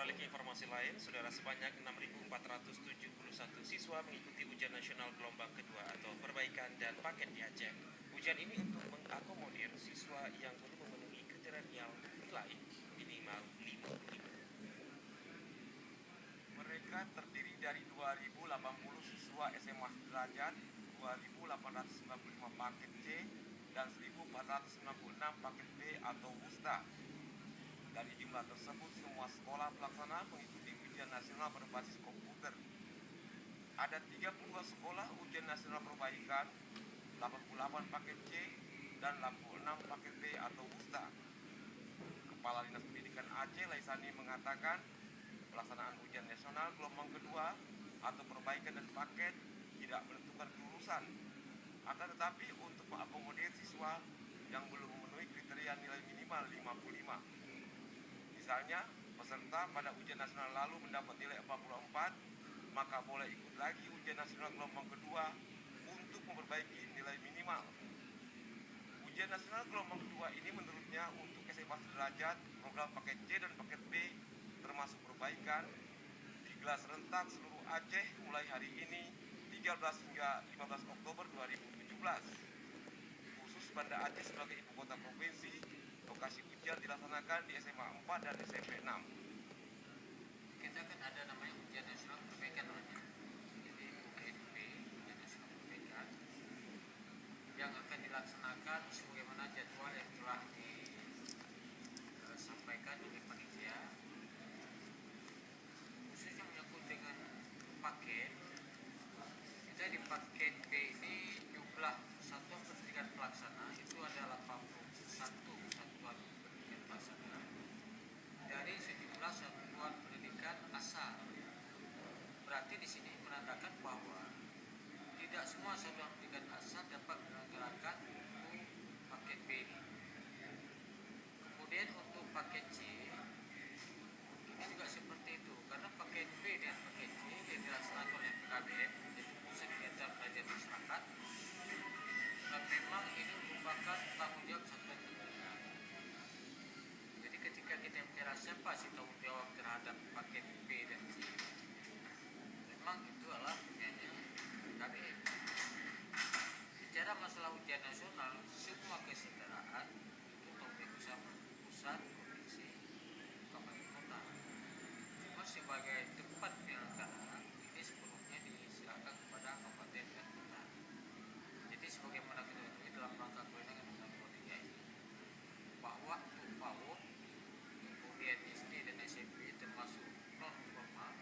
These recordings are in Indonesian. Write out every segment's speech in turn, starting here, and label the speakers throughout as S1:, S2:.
S1: Beralih ke informasi lain, saudara, sebanyak 6.471 siswa mengikuti ujian nasional gelombang kedua atau perbaikan dan paket di Aceh. Ujian ini untuk mengakomodir siswa yang belum memenuhi kriteria nilai minimal 55.
S2: Mereka terdiri dari 2.080 siswa SMA sederajat, 2.895 paket C, dan 1.496 paket B atau WUSTA. Dari jumlah tersebut, semua sekolah pelaksana mengikuti ujian nasional berbasis komputer. Ada 32 sekolah ujian nasional perbaikan, 88 paket C, dan 86 paket B atau WUSTA. Kepala Dinas Pendidikan Aceh, Laisani, mengatakan pelaksanaan ujian nasional gelombang kedua atau perbaikan dan paket tidak menentukan kelulusan. Akan tetapi untuk mengakomodir siswa yang belum memenuhi kriteria nilai minimal 55. Misalnya, peserta pada ujian nasional lalu mendapat nilai 44, maka boleh ikut lagi ujian nasional gelombang kedua untuk memperbaiki nilai minimal. Ujian nasional gelombang kedua ini menurutnya untuk SMA sederajat, program paket C dan paket B termasuk perbaikan digelar serentak seluruh Aceh mulai hari ini 13 hingga 15 Oktober 2017. Khusus Banda Aceh sebagai ibu kota provinsi, lokasi ujian dilaksanakan di SMA 4 dan SMP 6.
S3: Kita kan ada namanya ujian nasional perbaikan namanya. Jadi UNP, ujian nasional perbaikan, yang akan dilaksanakan sebagaimana jadwal yang telah disampaikan oleh panitia. Khususnya menyangkut dengan paket, kita di paket B ini jumlah satuan pendidikan pelaksana itu ada 81 satuan pendidikan pelaksana dari sejumlah satuan pendidikan asal. Berarti di sini menandakan bahwa tidak semua satuan pendidikan asal dapat menyelenggarakan untuk paket B ini. Kemudian untuk paket C ini juga seperti itu, karena paket B dan paket C yang dilaksanakan oleh PKBM, yaitu Pusat Kegiatan Belajar Masyarakat, dan memang ini merupakan tanggung jawab satuan pendidikan. Jadi ketika kita bicara siapa sih tanggung jawab terhadap paket B dan C, memang itu adalah punyanya PKBM. Bicara masalah ujian nasional, semua kesetaraan itu tanggung jawab bersama pusat, provinsi, kabupaten kota. Cuma sebagai tempat penyelenggara ini sepenuhnya diserahkan kepada kabupaten dan kota. Jadi sebagaimana kita ketahui dalam rangka kewenangan Undang-Undang 23 ini, bahwa untuk PAUD, kemudian SD dan SMP termasuk non formal,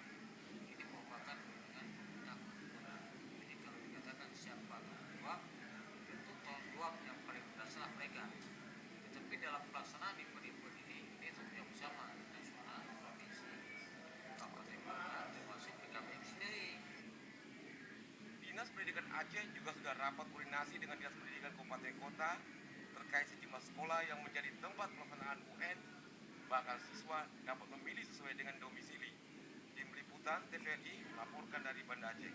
S3: ini merupakan kewenangan pemerintah kota. Jadi kalau dikatakan siapa tanggung jawab, tentu tanggung jawab yang paling berdasar mereka. Tetapi dalam pelaksanaan event-event ini tanggung jawab bersama nasional, provinsi, kabupaten kota, termasuk PKBM sendiri.
S2: Dinas Pendidikan Aceh juga sudah rapat koordinasi dengan Dinas Pendidikan Kabupaten Kota terkait sejumlah sekolah yang menjadi tempat pelaksanaan UN, bahkan siswa dapat memilih sesuai dengan domisili. Tim Liputan TVRI melaporkan dari Banda Aceh.